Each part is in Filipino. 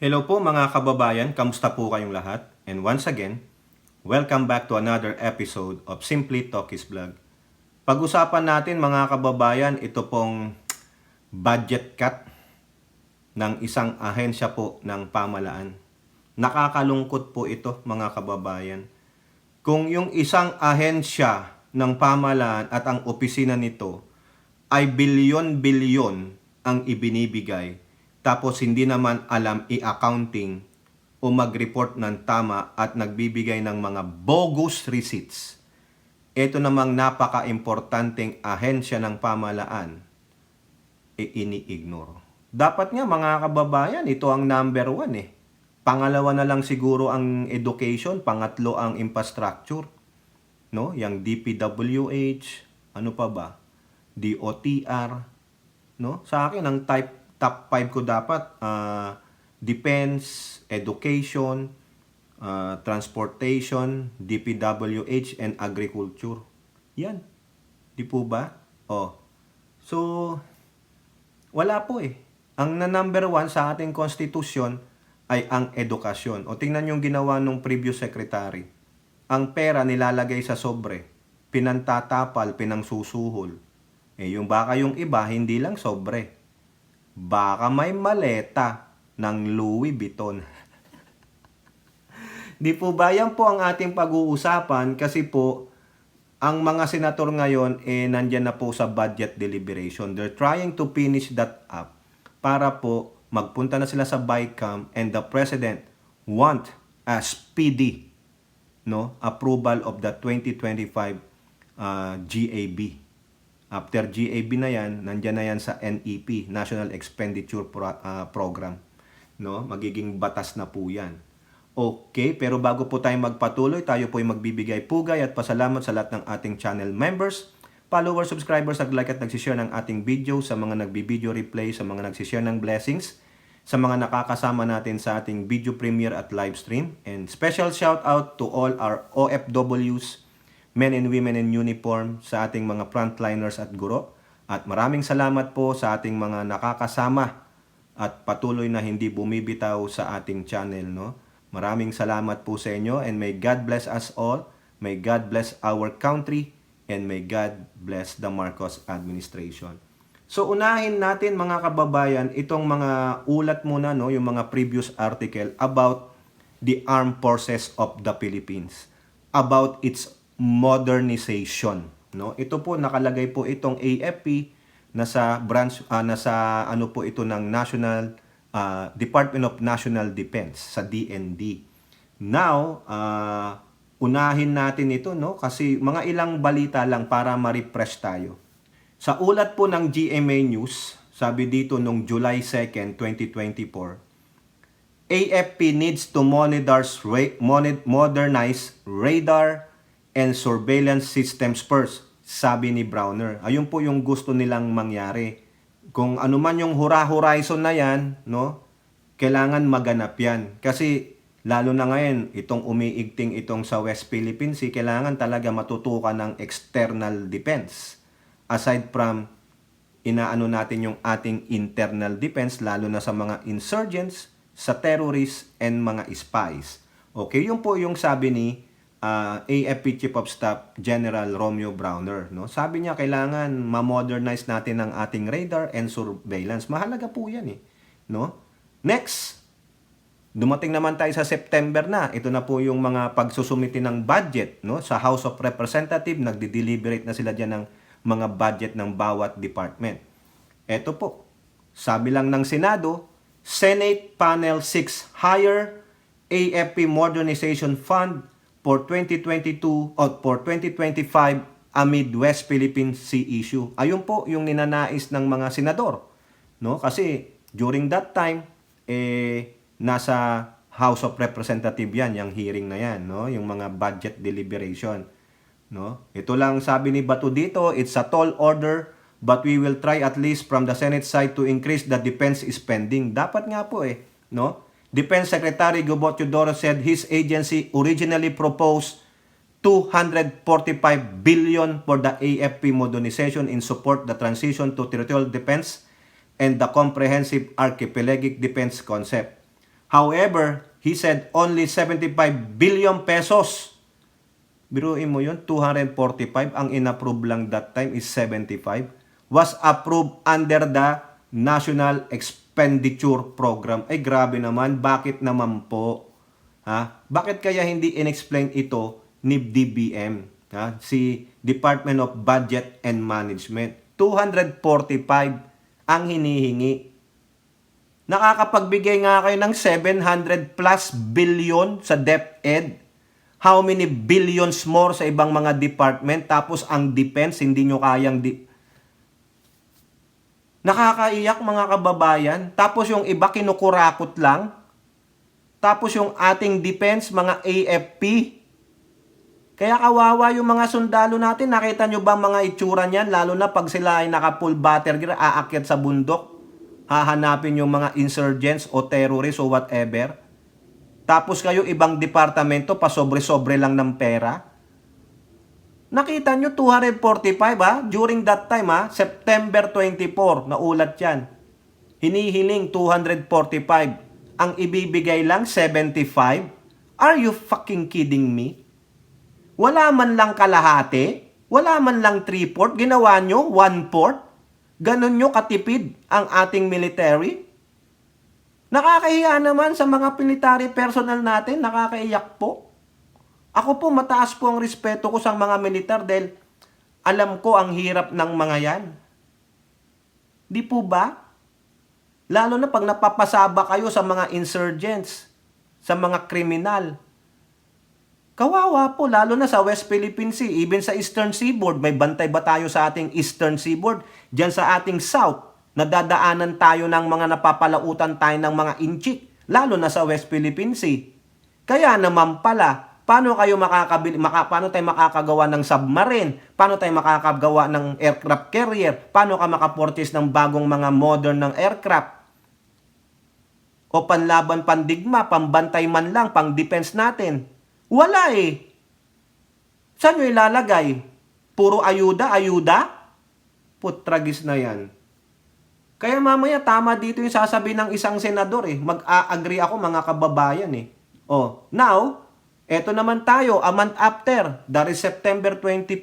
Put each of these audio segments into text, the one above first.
Hello po mga kababayan, kamusta po kayong lahat? And once again, welcome back to another episode of Simply Talkies Vlog. Pag-usapan natin mga kababayan, ito pong budget cut ng isang ahensya po ng pamalaan. Nakakalungkot po ito mga kababayan. Kung yung isang ahensya ng pamalaan at ang opisina nito ay bilyon-bilyon ang ibinibigay, tapos hindi naman alam i-accounting o mag-report ng tama at nagbibigay ng mga bogus receipts. Ito namang napaka-importanteng ahensya ng pamalaan, ini-ignore. Dapat nga mga kababayan, ito ang number 1 eh. Pangalawa na lang siguro ang education, pangatlo ang infrastructure. No? Yang DPWH, ano pa ba? DOTR, no? Sa akin ang top 5 ko dapat defense, education, transportation, DPWH and agriculture. Yan. Di po ba? Oh. So wala po eh. Ang na number 1 sa ating konstitusyon ay ang edukasyon. O tingnan yung ginawa nung previous secretary. Ang pera nilalagay sa sobre, pinantatapal, pinangsusuhol. Yung baka yung iba, hindi lang sobre. Baka may maleta ng Louis Vuitton. Di po ba? Yan po ang ating pag-uusapan kasi po, ang mga senator ngayon, nandyan na po sa budget deliberation. They're trying to finish that up para po magpunta na sila sa BICAM and the President want a speedy approval of the 2025 GAB. After GAB na yan, nandyan na yan sa NEP, National Expenditure Program. No? Magiging batas na po yan. Okay, pero bago po tayo magpatuloy, tayo po ay magbibigay pugay at pasalamat sa lahat ng ating channel members, followers, subscribers, nag-like at nagsishare ng ating video, sa mga nagbi-video replay, sa mga nagsishare ng blessings, sa mga nakakasama natin sa ating video premiere at live stream. And special shout out to all our OFWs, men and women in uniform, sa ating mga frontliners at guro. At maraming salamat po sa ating mga nakakasama at patuloy na hindi bumibitaw sa ating channel. No? Maraming salamat po sa inyo and may God bless us all. May God bless our country and may God bless the Marcos administration. So unahin natin mga kababayan itong mga ulat muna, no, yung mga previous article about the armed forces of the Philippines, about its modernization, no? Ito po nakalagay po itong AFP nasa branch nasa ano po ito ng National Department of National Defense sa DND. Now, unahin natin ito, no, kasi mga ilang balita lang para ma-refresh tayo. Sa ulat po ng GMA News, sabi dito nung July 2nd, 2024, AFP needs to modernize radar and surveillance systems first, sabi ni Browner. Ayun po yung gusto nilang mangyari. Kung ano man yung horizon na yan, no, kailangan maganap yan. Kasi lalo na ngayon, itong umiigting itong sa West Philippines Sea, kailangan talaga matutukan ng external defense. Aside from inaano natin yung ating internal defense, lalo na sa mga insurgents, sa terrorists, and mga spies. Okay, yun po yung sabi ni AFP Chief of Staff General Romeo Browner. No? Sabi niya, kailangan ma-modernize natin ang ating radar and surveillance. Mahalaga po yan eh. No? Next, dumating naman tayo sa September na. Ito na po yung mga pagsusumiti ng budget. No? Sa House of Representatives, nagde-deliberate na sila dyan ng mga budget ng bawat department. Ito po, sabi lang ng Senado, Senate Panel 6 hire AFP Modernization Fund for 2022 or for 2025 amid West Philippine Sea issue. Ayun po yung ninanais ng mga senador. No? Kasi during that time, nasa House of Representatives yan, yung hearing na yan, no? Yung mga budget deliberation. No? Ito lang sabi ni Bato dito, it's a tall order but we will try at least from the Senate side to increase the defense spending. Dapat nga po no? Defense Secretary Gobot Teodoro said his agency originally proposed 245 billion for the AFP modernization in support the transition to territorial defense and the comprehensive archipelagic defense concept. However, he said only 75 billion pesos. Biruin mo yun, 245. Ang inapprove lang that time is 75. Was approved under the National Expenditure Program. Ay grabe naman, bakit naman po? Ha? Bakit kaya hindi inexplain ito ni DBM? Ha? Si Department of Budget and Management. 245 ang hinihingi. Nakakapagbigay nga kayo ng 700 plus billion sa DepEd. How many billions more sa ibang mga department? Tapos ang defense, hindi nyo kayang nakakaiyak mga kababayan. Tapos yung iba kinukurakot lang. Tapos yung ating defense, mga AFP. Kaya kawawa yung mga sundalo natin. Nakita nyo ba mga itsura niyan? Lalo na pag sila ay naka-full battle gear, aakyat sa bundok. Hahanapin yung mga insurgents o terrorists o whatever. Tapos kayo ibang departamento, pasobre-sobre lang ng pera. Nakita nyo 245 ha? During that time ha? September 24, naulat yan. Hinihiling 245. Ang ibibigay lang 75. Are you fucking kidding me? Wala man lang kalahati, wala man lang 3/4, ginawa nyo 1/4. Ganon nyo katipid ang ating military. Nakakahiya naman sa mga military personnel natin, nakakaiyak po. Ako po, mataas po ang respeto ko sa mga militar dahil alam ko ang hirap ng mga yan. Di po ba? Lalo na pag napapasaba kayo sa mga insurgents, sa mga kriminal. Kawawa po, lalo na sa West Philippine Sea, even sa Eastern Seaboard. May bantay ba tayo sa ating Eastern Seaboard? Diyan sa ating South, nadadaanan tayo ng mga napapalautan tayo ng mga inchik, lalo na sa West Philippine Sea. Kaya naman pala, paano tayo makakagawa ng submarine? Paano tayo makakagawa ng aircraft carrier? Paano ka makaportis ng bagong mga modern ng aircraft? O panlaban, pandigma, pambantay man lang, pang defense natin. Wala eh. Saan nyo ilalagay? Puro ayuda? Putragis na yan. Kaya mamaya tama dito yung sasabihin ng isang senador eh. Mag-a-agree ako mga kababayan eh. Oh, now, eto naman tayo, a month after, that is September 24,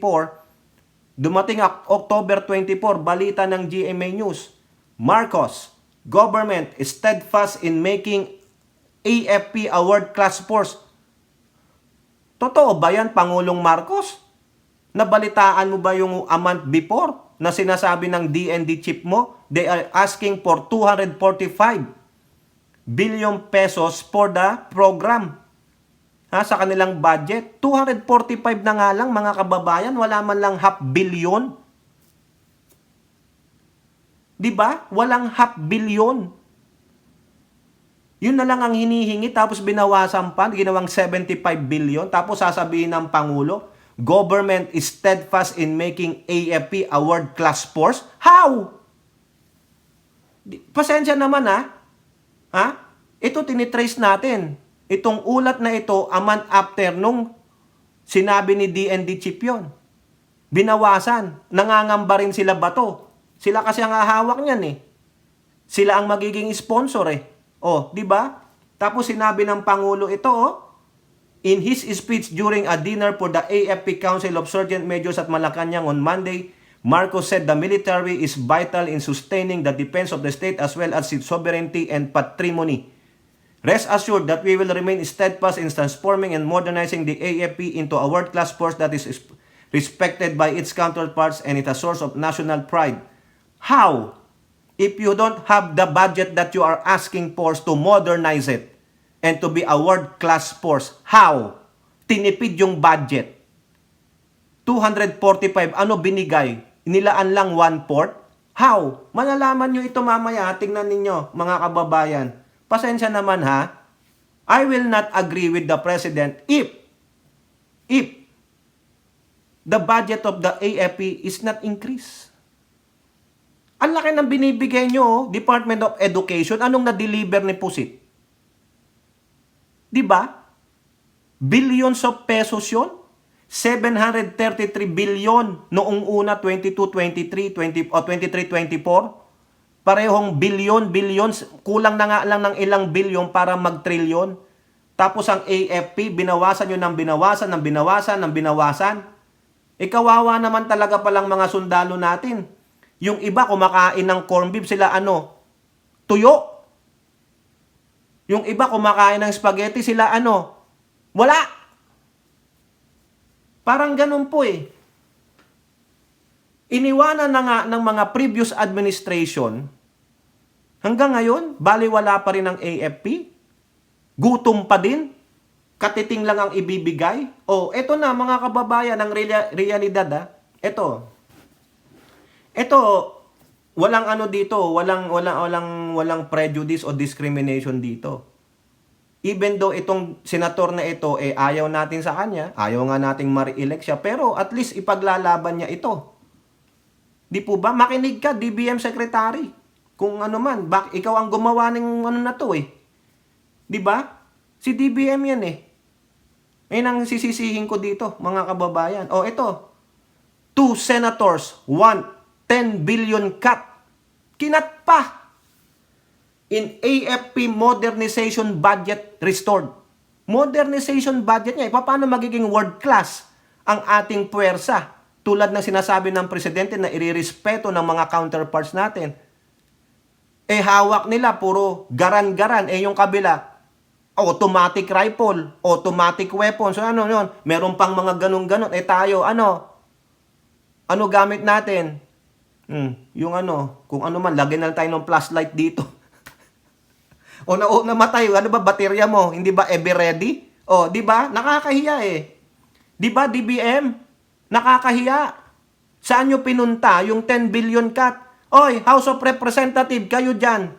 dumating October 24, balita ng GMA News, Marcos, government is steadfast in making AFP a world-class force. Totoo ba yan, Pangulong Marcos? Nabalitaan mo ba yung a month before na sinasabi ng DND chief mo? They are asking for 245 billion pesos for the program. Sa kanilang budget. 245 na nga lang mga kababayan, wala man lang half billion. Diba? Walang half billion. Yun na lang ang hinihingi tapos binawasan pa, ginawang 75 billion. Tapos sasabihin ng Pangulo, government is steadfast in making AFP a world-class force. How? Pasensya naman ha? Ito tinitrace natin. Itong ulat na ito, a month after nung sinabi ni DND Chief yun. Binawasan. Nangangamba rin sila bato. Sila kasi ang hahawak niyan eh. Sila ang magiging sponsor eh. Oh, di ba? Tapos sinabi ng Pangulo ito, in his speech during a dinner for the AFP Council of Sergeant Majors at Malacanang on Monday, Marcos said the military is vital in sustaining the defense of the state as well as its sovereignty and patrimony. Rest assured that we will remain steadfast in transforming and modernizing the AFP into a world-class force that is respected by its counterparts and is a source of national pride. How? If you don't have the budget that you are asking for to modernize it and to be a world-class force, how? Tinipid yung budget. 245, ano binigay? Nilaan lang 1/4? How? Malalaman nyo ito mamaya, tingnan ninyo mga kababayan. Pasensya naman ha. I will not agree with the President if the budget of the AFP is not increased. Ang laki ng binibigay nyo, Department of Education, anong na-deliver ni Pusit? Diba? Billions of pesos yun? 733 billion noong una 22-23, 23-24 parehong billions, kulang na nga lang ng ilang bilyon para mag-trilyon. Tapos ang AFP, binawasan nyo ng binawasan. Kawawa naman talaga palang mga sundalo natin. Yung iba kumakain ng corned beef, sila tuyo. Yung iba kumakain ng spaghetti, sila wala. Parang ganun po eh. Iniwanan na nga ng mga previous administration, hanggang ngayon, baliwala pa rin ang AFP, gutom pa din, katiting lang ang ibibigay. Eto na mga kababayan, ang realidad Eto, walang dito, walang prejudice o discrimination dito. Even though itong senator na ito, ayaw natin sa kanya, ayaw nga nating ma-re-elect siya, pero at least ipaglalaban niya ito. Di po ba? Makinig ka, DBM Secretary. Kung man, ikaw ang gumawa ng na to eh. Di ba? Si DBM yan eh. Ayun ang sisisihin ko dito, mga kababayan. Ito. 2 senators want 10 billion cut. Kinat pa. In AFP modernization budget restored. Modernization budget niya. Paano magiging world class ang ating puwersa? Tulad ng sinasabi ng presidente na irirespeto ng mga counterparts natin. Hawak nila, puro garan-garan. Yung kabila, automatic rifle, automatic weapon. So yun? Meron pang mga ganun-ganon. Tayo, ano gamit natin? Yung kung man, lagyan na tayo ng flashlight dito. Namatay, baterya mo? Hindi ba ever ready? Di ba? Nakakahiya eh. Di ba, DBM? Nakakahiya. Saan nyo pinunta yung 10 billion cut? House of Representative, kayo dyan.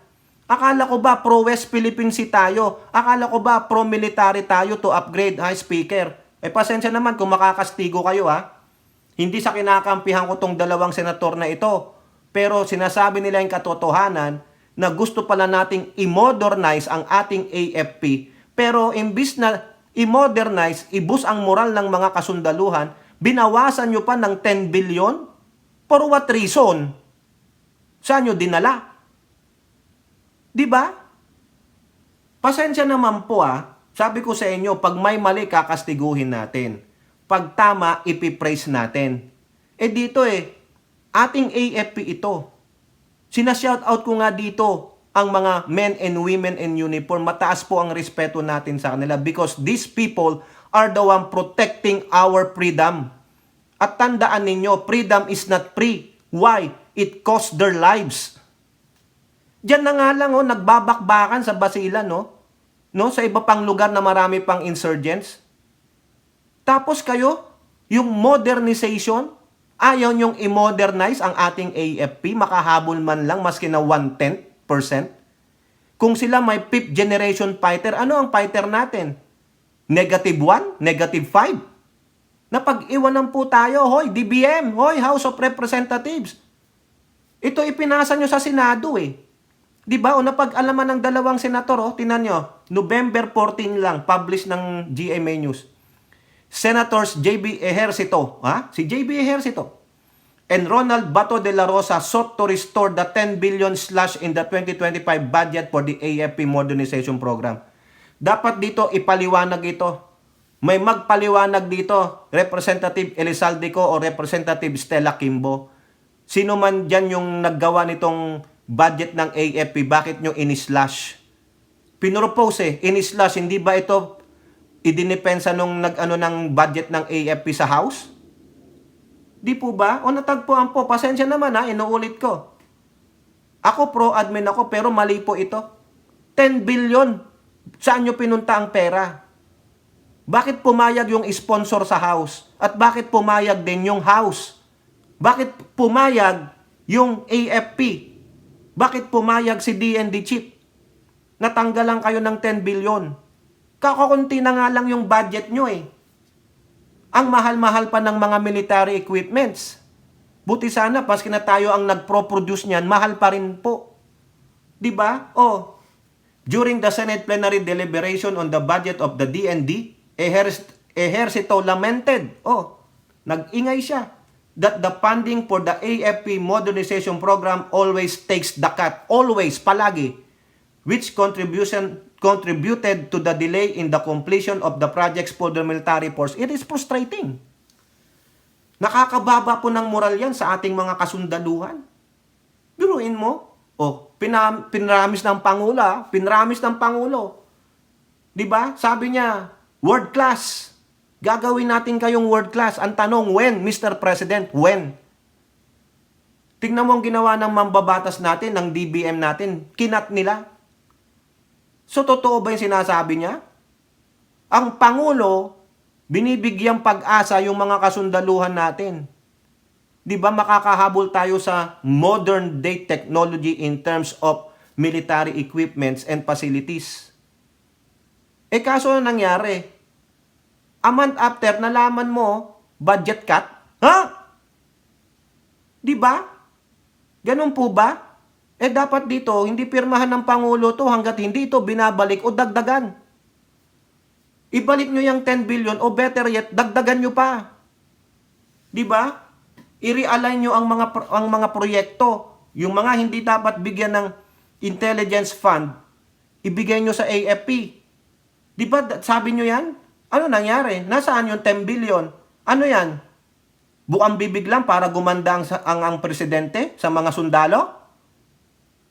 Akala ko ba pro-West Philippine Sea tayo? Akala ko ba pro-military tayo to upgrade, speaker? Pasensya naman kung makakastigo kayo, Hindi sa kinakampihan ko tong dalawang senator na ito. Pero sinasabi nila yung katotohanan na gusto pala nating i-modernize ang ating AFP. Pero imbis na i-modernize, ibus ang moral ng mga kasundaluhan, binawasan nyo pa ng 10 billion? For what reason? Saan nyo dinala? Diba? Pasensya naman po Sabi ko sa inyo, pag may mali, kakastiguhin natin. Pag tama, ipipraise natin. Dito ating AFP ito. Sinashoutout ko nga dito ang mga men and women in uniform. Mataas po ang respeto natin sa kanila because these people are the one protecting our freedom. At tandaan ninyo, freedom is not free. Why? It costs their lives. Diyan na nga lang, nagbabakbakan sa Basilan, sa iba pang lugar na marami pang insurgents. Tapos kayo, yung modernization, ayaw nyong i-modernize ang ating AFP, makahabol man lang maski na 1/10%. Kung sila may 5th generation fighter, ano ang fighter natin? -1? -5? Napag-iwanan po tayo, hoy DBM, hoy House of Representatives. Ito ipinasa nyo sa Senado Di ba? Napag-alaman ng dalawang senator, tinan nyo, November 14 lang, publish ng GMA News. Senators J.B. Ejercito, si J.B. Ejercito, and Ronald Bato de la Rosa sought to restore the 10 billion slash in the 2025 budget for the AFP Modernization Program. Dapat dito ipaliwanag ito. May magpaliwanag dito, Representative Elizalde o Representative Stella Kimbo. Sino man dyan yung naggawa nitong budget ng AFP, bakit nyo in-slash? Pinropose in-slash, hindi ba ito idinipensa nung ng budget ng AFP sa House? Di po ba? Natagpuan po. Pasensya naman inuulit ko. Ako pro-admin ako pero mali po ito. 10 billion. Saan nyo pinunta ang pera? Bakit pumayag yung sponsor sa House? At bakit pumayag din yung House? Bakit pumayag yung AFP? Bakit pumayag si DND Chief? Natanggalan kayo ng 10 billion. Kakakunti na nga lang yung budget nyo Ang mahal-mahal pa ng mga military equipments. Buti sana, paski na tayo ang nagpro-produce niyan, mahal pa rin po. Diba? During the Senate plenary deliberation on the budget of the DND, Ejercito lamented. Nag-ingay siya. that the funding for the AFP modernization program always takes the cut. Always, palagi. Which contributed to the delay in the completion of the projects for the military force. It is frustrating. Nakakababa po ng moral yan sa ating mga kasundaluhan. Biruin mo, pinramis ng Pangulo. Diba? Sabi niya, world class. Gagawin natin kayong world class. Ang tanong, when, Mr. President? When? Tingnan mo ang ginawa ng mambabatas natin, ng DBM natin. Kinat nila. So, totoo ba yung sinasabi niya? Ang Pangulo, binibigyang pag-asa yung mga kasundaluhan natin. Di ba makakahabol tayo sa modern day technology in terms of military equipments and facilities? Kaso na nangyari? A month after, nalaman mo, budget cut? Ha? Di ba? Ganun po ba? Dapat dito, hindi pirmahan ng Pangulo to hanggat hindi ito binabalik o dagdagan. Ibalik nyo yung 10 billion o better yet, dagdagan nyo pa. Di ba? I-realign nyo ang mga proyekto. Yung mga hindi dapat bigyan ng intelligence fund, ibigay nyo sa AFP. Di ba sabi nyo yan? Ano nangyari? Nasaan yung 10 billion? Ano yan? Bukang bibig lang para gumanda ang presidente sa mga sundalo?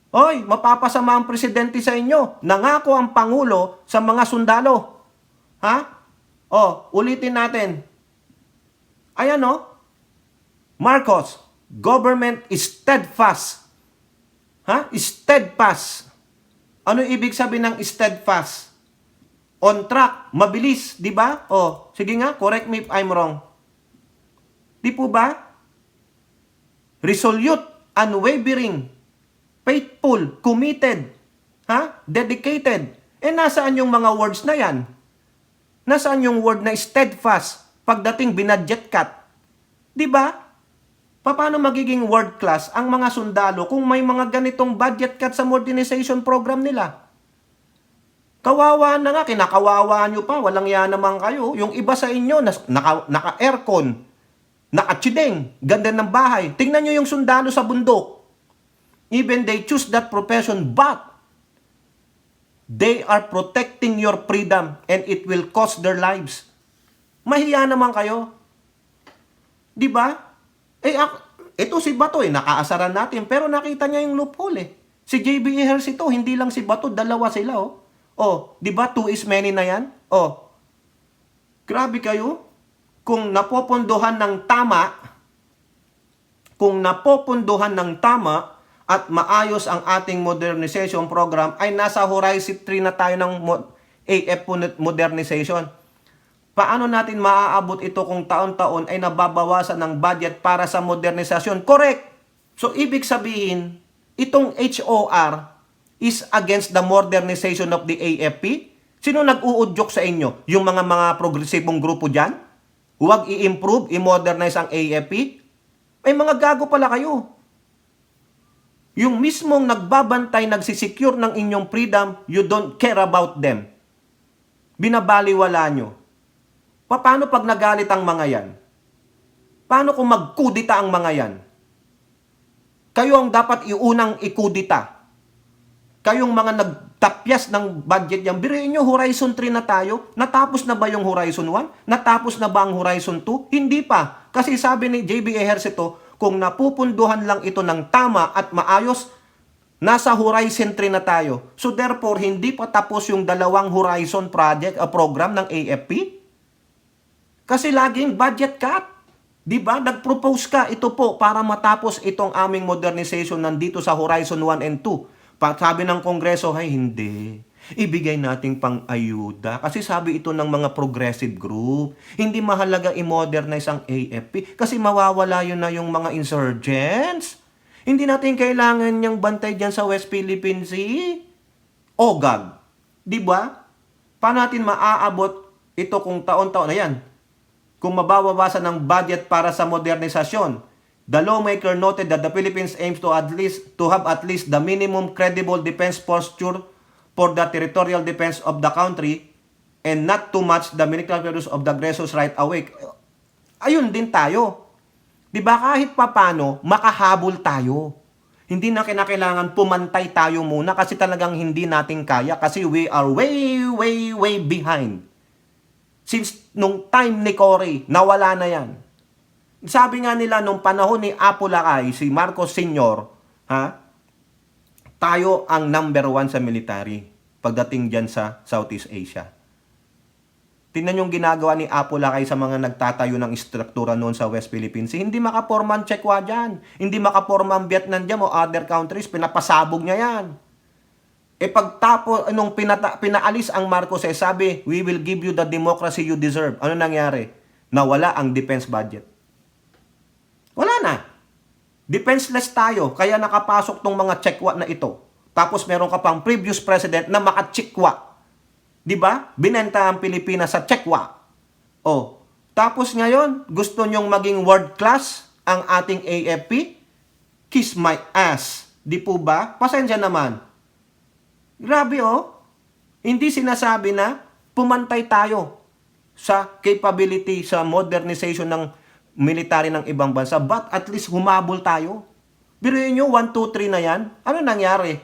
Hoy, mapapasama ang presidente sa inyo. Nangako ang Pangulo sa mga sundalo. Ha? Ulitin natin. Ayan Marcos, government is steadfast. Ha? Steadfast. Ano ibig sabihin ng steadfast? On track, mabilis, di ba? Sige nga, correct me if I'm wrong. Di po ba? Resolute, unwavering, faithful, committed, dedicated. Nasaan yung mga words na yan? Nasaan yung word na steadfast pagdating binudget cut? Di ba? Paano magiging world class ang mga sundalo kung may mga ganitong budget cut sa modernization program nila? Kawawa na nga, kinakawawa nyo pa, walang yan naman kayo. Yung iba sa inyo, naka-aircon, naka-chideng, ganda ng bahay. Tingnan nyo yung sundalo sa bundok. Even they choose that profession, but they are protecting your freedom and it will cost their lives. Mahiya naman kayo. Di ba? Ito si Bato, nakaasaran natin, pero nakita niya yung loophole. Si JB Ejercito, hindi lang si Bato, dalawa sila di ba 2 is many na yan? Grabe kayo. Kung napopondohan ng tama at maayos ang ating modernization program, ay nasa Horizon 3 na tayo ng AF modernization. Paano natin maaabot ito kung taon-taon ay nababawasan ng budget para sa modernisasyon? Correct! So, ibig sabihin, itong HOR is against the modernization of the AFP? Sino nag-uudyok sa inyo? Yung mga progresibong grupo dyan? Huwag i-improve, i-modernize ang AFP? Ay mga gago pala kayo. Yung mismong nagbabantay, nagsisecure ng inyong freedom, you don't care about them. Binabaliwala nyo. Paano pag nagalit ang mga yan? Paano kung magkudita ang mga yan? Kayo ang dapat iunang ikudita. Kayong mga nagtapyas ng budget yan, biruin nyo, Horizon 3 na tayo. Natapos na ba yung Horizon 1? Natapos na ba ang Horizon 2? Hindi pa. Kasi sabi ni JB Ejercito, kung napupunduhan lang ito ng tama at maayos, nasa Horizon 3 na tayo. So therefore, hindi pa tapos yung dalawang Horizon program ng AFP. Kasi laging budget cut. Diba? Nag-propose ka, ito po, para matapos itong aming modernization nandito sa Horizon 1 and 2. Sabi ng Kongreso, hindi. Ibigay nating pang-ayuda. Kasi sabi ito ng mga progressive group, hindi mahalaga i-modernize ang AFP kasi mawawala yun na yung mga insurgents. Hindi natin kailangan niyang bantay dyan sa West Philippine Sea. OGAG. Diba? Paano natin maaabot ito kung taon-taon na yan? Kung mabawawasan ng budget para sa modernisasyon. The lawmaker noted that the Philippines aims to have at least the minimum credible defense posture for the territorial defense of the country and not too much the military use of the aggressors right away. Ayun din tayo. Di ba kahit papano, makahabol tayo. Hindi na kinakailangan pumantay tayo muna kasi talagang hindi natin kaya kasi we are way, way, way behind. Since nung time ni Cory, nawala na yan. Sabi nga nila nung panahon ni Apo Lakay, si Marcos Sr., tayo ang number 1 sa military pagdating dyan sa Southeast Asia. Tingnan yung ginagawa ni Apo Lakay sa mga nagtatayo ng istruktura noon sa West Philippines. Hindi makaporma ang Chekwa dyan. Hindi makaporma ang Vietnam dyan o other countries. Pinapasabog niya yan. Pagtapo, nung pinaalis ang Marcos, sabi, we will give you the democracy you deserve. Ano nangyari? Nawala ang defense budget. Wala na. Defenseless tayo, kaya nakapasok tong mga Chekwa na ito. Tapos meron ka pang previous president na maka-Chekwa. Di ba? Binenta ang Pilipinas sa Chekwa. Oh, tapos ngayon, gusto nyong maging world class ang ating AFP? Kiss my ass. Di po ba? Pasensya naman. Grabe oh. Hindi sinasabi na pumantay tayo sa capability, sa modernization ng military ng ibang bansa, but at least humabol tayo. Biruin nyo, 1, 2, 3 na yan. Ano nangyari?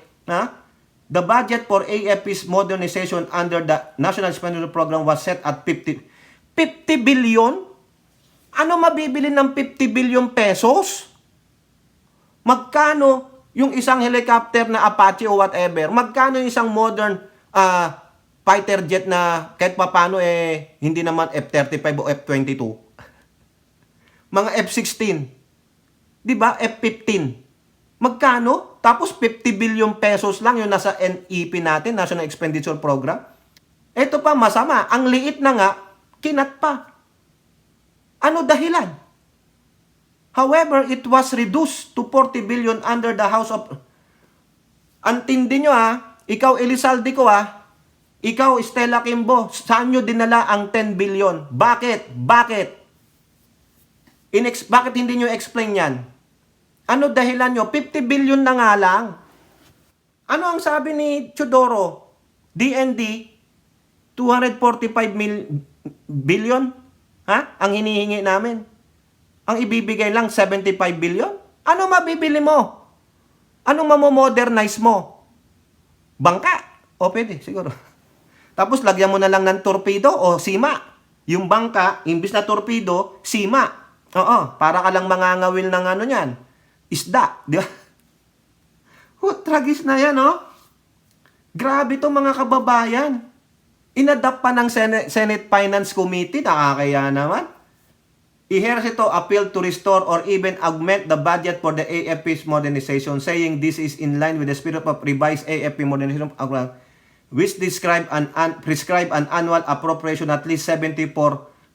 The budget for AFP's modernization under the National Expenditure Program was set at 50 billion? Ano mabibili ng 50 billion pesos? Magkano yung isang helicopter na Apache o whatever? Magkano yung isang modern fighter jet na kahit papano hindi naman F-35 o F-22? Mga F-16. Di ba? F-15. Magkano? Tapos 50 billion pesos lang yung nasa NEP natin, National Expenditure Program. Ito pa masama. Ang liit na nga, kinat pa. Ano dahilan? However, it was reduced to 40 billion under the House of... Antindi nyo ikaw Elizalde ko ikaw Stella Kimbo, saan nyo dinala ang 10 billion? Bakit? Bakit hindi nyo explain yan? Ano dahilan nyo? 50 billion na nga lang. Ano ang sabi ni Chodoro? DND, 245 billion? Ang hinihingi namin. Ang ibibigay lang 75 billion? Ano mabibili mo? Anong mamomodernize mo? Bangka? O pwede, siguro. Tapos lagyan mo na lang ng torpedo o sima. Yung bangka, imbis na torpedo, sima. Oo, para ka lang mangangawil ng ano yan. Isda, di ba? Tragis na yan, Grabe to mga kababayan. Inadapt pa ng Senate Finance Committee, nakakaya naman. I-hears ito appeal to restore or even augment the budget for the AFP's modernization, saying this is in line with the spirit of revised AFP modernization program, which prescribe an annual appropriation at least 74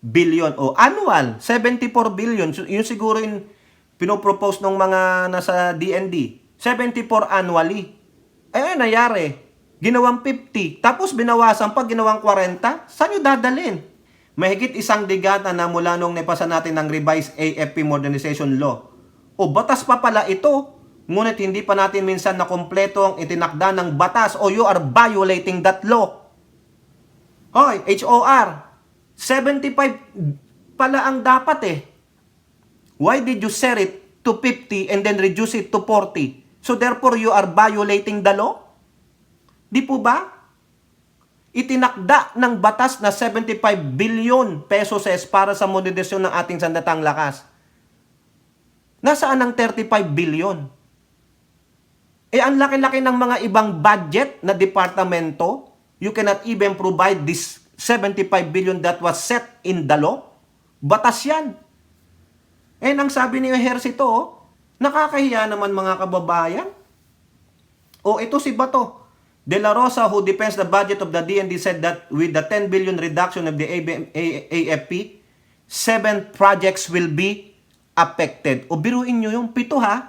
billion o annual 74 billion. Yun siguro yung pinopropose ng mga nasa DND. 74 annually. Ayun, nangyari. Ginawang 50. Tapos binawasan pa, ginawang 40. Saan nyo dadalhin? Mahigit isang digata na mula nung napasa natin ng revised AFP modernization law. O batas pa pala ito. Ngunit hindi pa natin minsan na kompleto ang itinakda ng batas o you are violating that law. Hoy, HOR. 75 pala ang dapat Why did you set it to 50 and then reduce it to 40? So therefore, you are violating the law? Di po ba? Itinakda ng batas na 75 billion pesos para sa modernizasyon ng ating sandatang lakas. Nasaan ang 35 billion? Ang laki-laki ng mga ibang budget na departamento, you cannot even provide this 75 billion that was set in the law. Batas yan. Ang sabi ni Ejercito, nakakahiya naman mga kababayan. Ito si Bato. De La Rosa, who defends the budget of the DND, said that with the 10 billion reduction of the AFP, 7 projects will be affected. O biruin nyo yung 7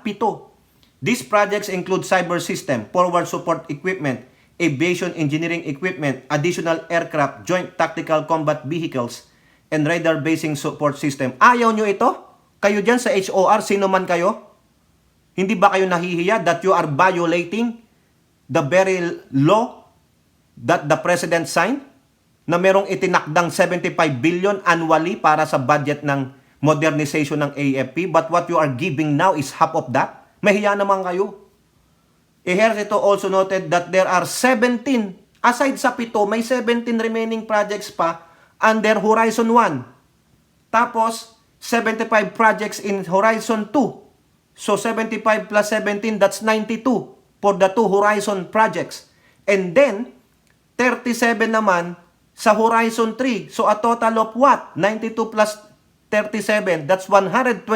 These projects include cyber system, forward support equipment, aviation engineering equipment, additional aircraft, joint tactical combat vehicles, and radar basing support system. Ayaw nyo ito? Kayo dyan sa HOR, sino man kayo? Hindi ba kayo nahihiya that you are violating the very law that the President signed? Na merong itinakdang 75 billion annually para sa budget ng modernization ng AFP, but what you are giving now is half of that? Mahiya naman kayo. Ejercito also noted that there are 17, aside sa 7, may 17 remaining projects pa under Horizon 1. Tapos, 75 projects in Horizon 2. So, 75 plus 17, that's 92 for the 2 Horizon projects. And then, 37 naman sa Horizon 3. So, a total of what? 92 plus 37, that's 129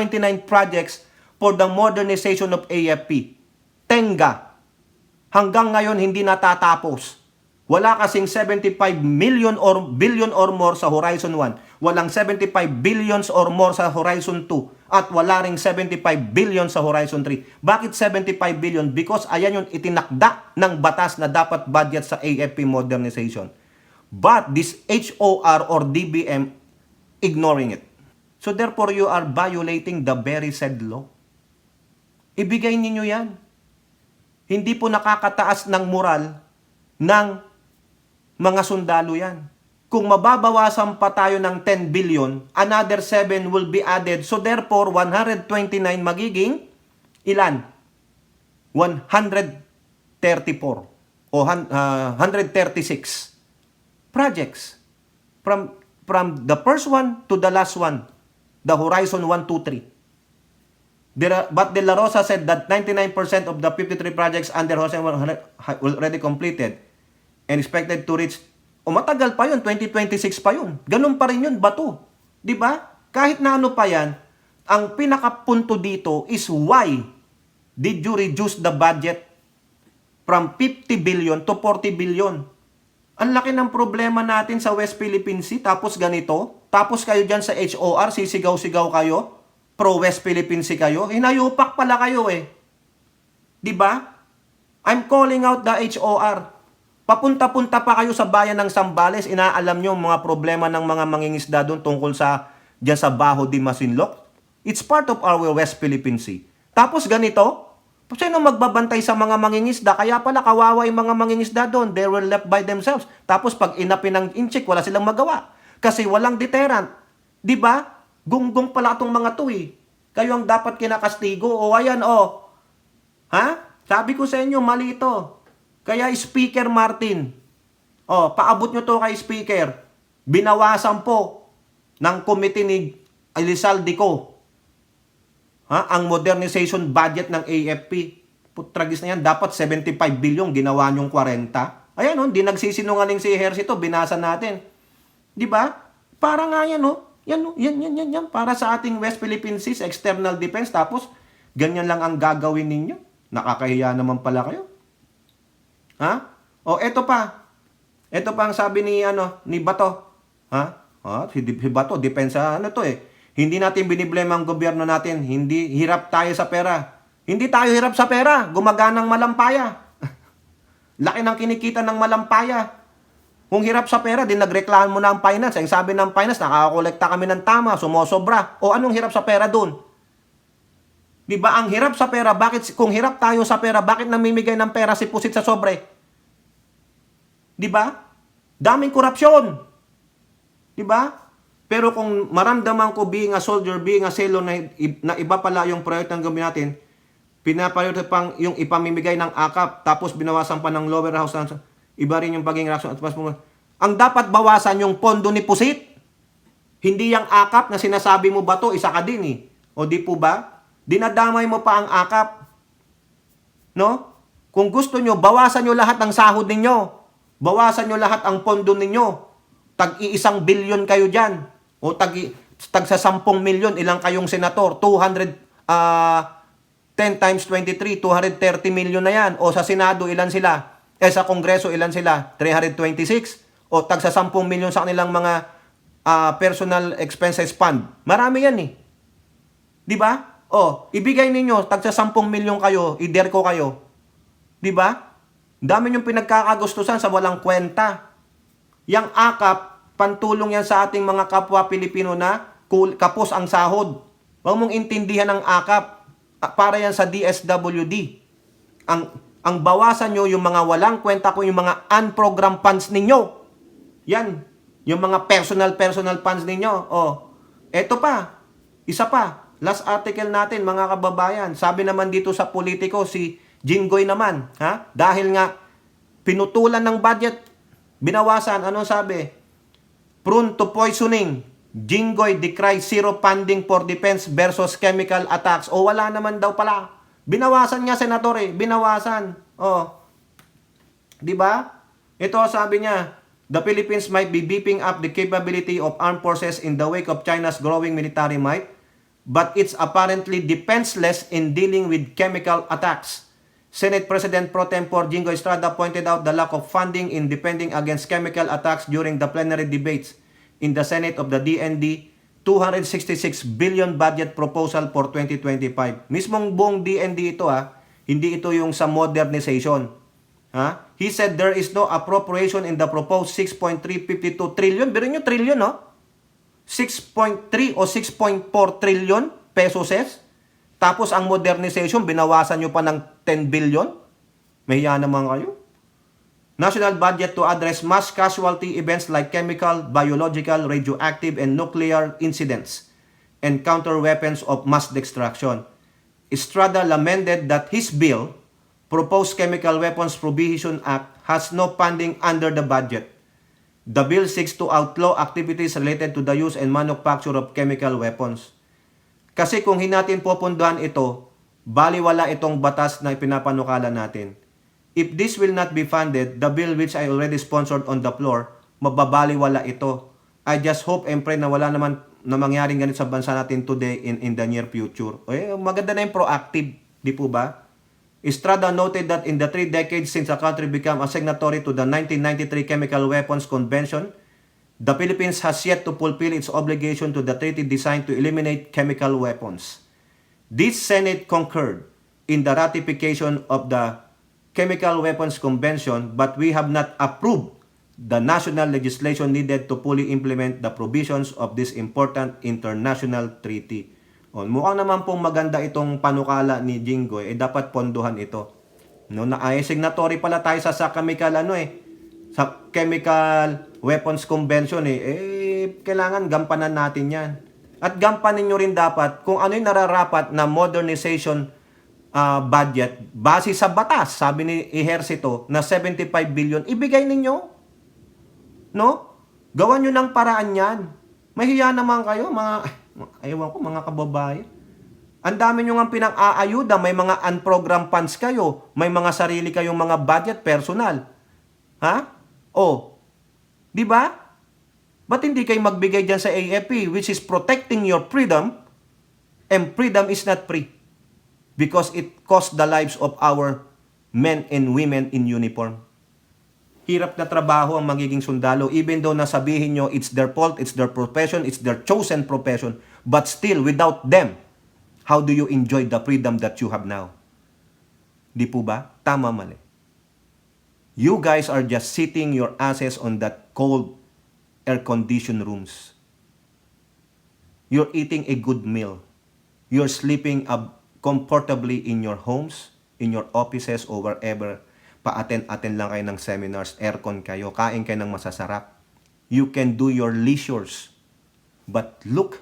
projects for the modernization of AFP. Tenga. Hanggang ngayon, hindi natatapos. Wala kasing 75 million or billion or more sa Horizon 1. Walang 75 billions or more sa Horizon 2. At wala ring 75 billion sa Horizon 3. Bakit 75 billion? Because ayan yung itinakda ng batas na dapat budget sa AFP modernization. But this HOR or DBM ignoring it. So therefore, you are violating the very said law. Ibigay ninyo yan. Hindi po nakakataas ng moral ng mga sundalo yan. Kung mababawasan pa tayo ng 10 billion, another 7 will be added. So therefore, 129 magiging ilan? 134 o 136 projects. From the first one to the last one, the Horizon 1, 2, 3. But De La Rosa said that 99% of the 53 projects under Horizon 1 already completed and expected to reach, matagal pa yun, 2026 pa yun. Ganun pa rin yun, bato. Diba? Kahit na ano pa yan, ang pinakapunto dito is why did you reduce the budget from 50 billion to 40 billion? Ang laki ng problema natin sa West Philippine Sea, tapos ganito, tapos kayo dyan sa HOR, sisigaw-sigaw kayo, pro-West Philippine Sea kayo, hinayupak pala kayo eh. Diba? I'm calling out the HOR. Papunta-punta pa kayo sa bayan ng Zambales, inaalam nyo mga problema ng mga mangingisda doon tungkol sa, dyan sa Baho de Masinloc. It's part of our West Philippine Sea. Tapos ganito, sino magbabantay sa mga mangingisda? Kaya pala kawawa yung mga mangingisda doon. They were left by themselves. Tapos pag inapin ng inchik, wala silang magawa. Kasi walang deterrent. Diba? Gunggong pala itong mga to eh. Kayo ang dapat kinakastigo. O ayan o. Ha? Sabi ko sa inyo, mali ito. Kaya Speaker Martin, paabot nyo to kay Speaker. Binawasan po ng committee ni Elizalde ko ang modernization budget ng AFP. Putragis na yan. Dapat 75 billion, ginawa nyong 40. Ayan o, di nagsisinungaling si Ejercito. Binasa natin. Diba? Para nga yan o. Yan. Para sa ating West Philippine Sea, external defense. Tapos, ganyan lang ang gagawin ninyo. Nakakahiya naman pala kayo. Ha? O, eto pa. Eto pa ang sabi ni Bato. Ha? Si Bato, depensa to eh. Hindi natin biniblema ang gobyerno natin. Hindi hirap tayo sa pera. Hindi tayo hirap sa pera. Gumaganang malampaya. Laki ng kinikita ng malampaya. Kung hirap sa pera, din nagreklamo na ang finance. Ang sabi ng finance, nakakakolekta kami ng tama, sumosobra. O anong hirap sa pera dun? Diba, ang hirap sa pera, kung hirap tayo sa pera, bakit namimigay ng pera si Pusit sa sobre? Diba? Daming korupsyon. Diba? Pero kung maramdaman ko being a soldier, being a sailor, na iba pala yung proyekto ng gawin natin, pinapayote pang yung ipamimigay ng akap, tapos binawasan pa ng lower house, iba rin yung pagiging reaction at ang dapat bawasan yung pondo ni Pusit. Hindi yung akap na sinasabi mo ba to, isa ka din eh. O di po ba? Dinadamay mo pa ang akap. No? Kung gusto nyo, bawasan nyo lahat ng sahod ninyo. Bawasan nyo lahat ang pondo ninyo. Tag-1 billion kayo dyan. O tag sa 10 milyon, ilang kayong senator? 10 times 23, 230 million na yan. O sa Senado, ilan sila? Sa Kongreso, ilan sila? 326? O tag sa 10 milyon sa kanilang mga personal expenses fund. Marami yan eh. Di ba? O, ibigay ninyo, tag sa 10 milyon kayo, iderko kayo. Di ba? Dami yung pinagkakagustusan sa walang kwenta. Yang akap, pantulong yan sa ating mga kapwa Pilipino na kapos ang sahod. Huwag mong intindihan ang akap. Para yan sa DSWD. Ang bawasan nyo yung mga walang kwenta ko, yung mga unprogrammed funds ninyo. Yan. Yung mga personal funds ninyo. O, eto pa. Isa pa, last article natin mga kababayan, sabi naman dito sa politiko si Jinggoy naman, ha? Dahil nga pinutulan ng budget, binawasan, ano sabi? Prone to poisoning, Jinggoy decries zero funding for defense versus chemical attacks. O wala naman daw pala. Binawasan nga, senador eh, binawasan. Oh. 'Di ba? Ito sabi niya, the Philippines might be beefing up the capability of armed forces in the wake of China's growing military might, but it's apparently defenseless in dealing with chemical attacks. Senate President Pro Tempore Jinggoy Estrada pointed out the lack of funding in defending against chemical attacks during the plenary debates in the Senate of the DND 266 billion budget proposal for 2025. Mismong buong DND ito hindi ito yung sa modernization. He said there is no appropriation in the proposed 6.352 trillion. Pero nyo trillion, no? 6.3 o 6.4 trillion pesos. Tapos ang modernization, binawasan nyo pa ng 10 billion? Mahiya naman kayo. National budget to address mass casualty events like chemical, biological, radioactive, and nuclear incidents and counter weapons of mass destruction. Estrada lamented that his bill, Proposed Chemical Weapons Prohibition Act, has no funding under the budget. The bill seeks to outlaw activities related to the use and manufacture of chemical weapons. Kasi kung hinatin popundahan ito, baliwala itong batas na ipinapanukala natin. If this will not be funded, the bill which I already sponsored on the floor, mababaliwala ito. I just hope and pray na wala naman na mangyaring ganito sa bansa natin today in the near future. Maganda na yung proactive, di po ba? Estrada noted that in the 3 decades since the country became a signatory to the 1993 Chemical Weapons Convention, the Philippines has yet to fulfill its obligation to the treaty designed to eliminate chemical weapons. This Senate concurred in the ratification of the Chemical Weapons Convention, but we have not approved the national legislation needed to fully implement the provisions of this important international treaty. Mukhang naman pong maganda itong panukala ni Jinggoy, dapat ponduhan ito. Signatory pala tayo sa chemical sa Chemical Weapons Convention kailangan gampanan natin 'yan. At gampanin nyo rin dapat kung ano yung nararapat na modernization budget base sa batas, sabi ni Ejercito na 75 billion, ibigay ninyo. No? Gawan nyo ng paraan yan. Mahiya naman kayo, mga kababayan. Ang dami nyo nga pinang-aayuda, may mga unprogrammed funds kayo, may mga sarili kayong mga budget personal. Di ba? Ba't hindi kayo magbigay dyan sa AFP, which is protecting your freedom, and freedom is not free? Because it cost the lives of our men and women in uniform. Hirap na trabaho ang magiging sundalo, even though nasabihin nyo it's their fault, it's their profession, it's their chosen profession, but still, without them, how do you enjoy the freedom that you have now? Di po ba? Tama, mali. You guys are just sitting your asses on that cold, air-conditioned rooms. You're eating a good meal. You're sleeping comfortably in your homes, in your offices, or wherever. Pa-attend lang kayo ng seminars, aircon kayo, kain kayo ng masasarap. You can do your leisures. But look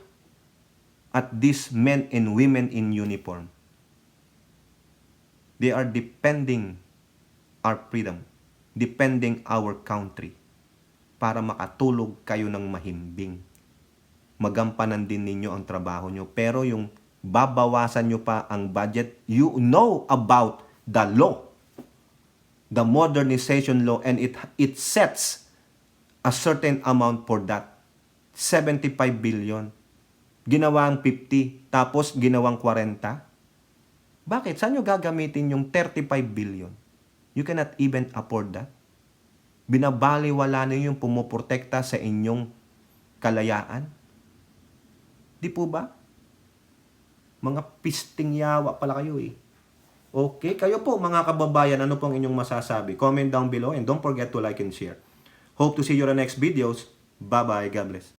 at these men and women in uniform. They are defending our freedom, defending our country, para makatulog kayo ng mahimbing. Magampanan din ninyo ang trabaho nyo. Pero yung babawasan nyo pa ang budget, you know about the law, the modernization law, and it sets a certain amount for that. 75 billion. Ginawang 50, tapos ginawang 40. Bakit? Saan nyo gagamitin yung 35 billion? You cannot even afford that. Binabaliwala niyo yung pumuprotekta sa inyong kalayaan. Di po ba? Mga pisting yawa pala kayo Okay, kayo po mga kababayan, ano pong inyong masasabi? Comment down below and don't forget to like and share. Hope to see you in the next videos. Bye-bye. God bless.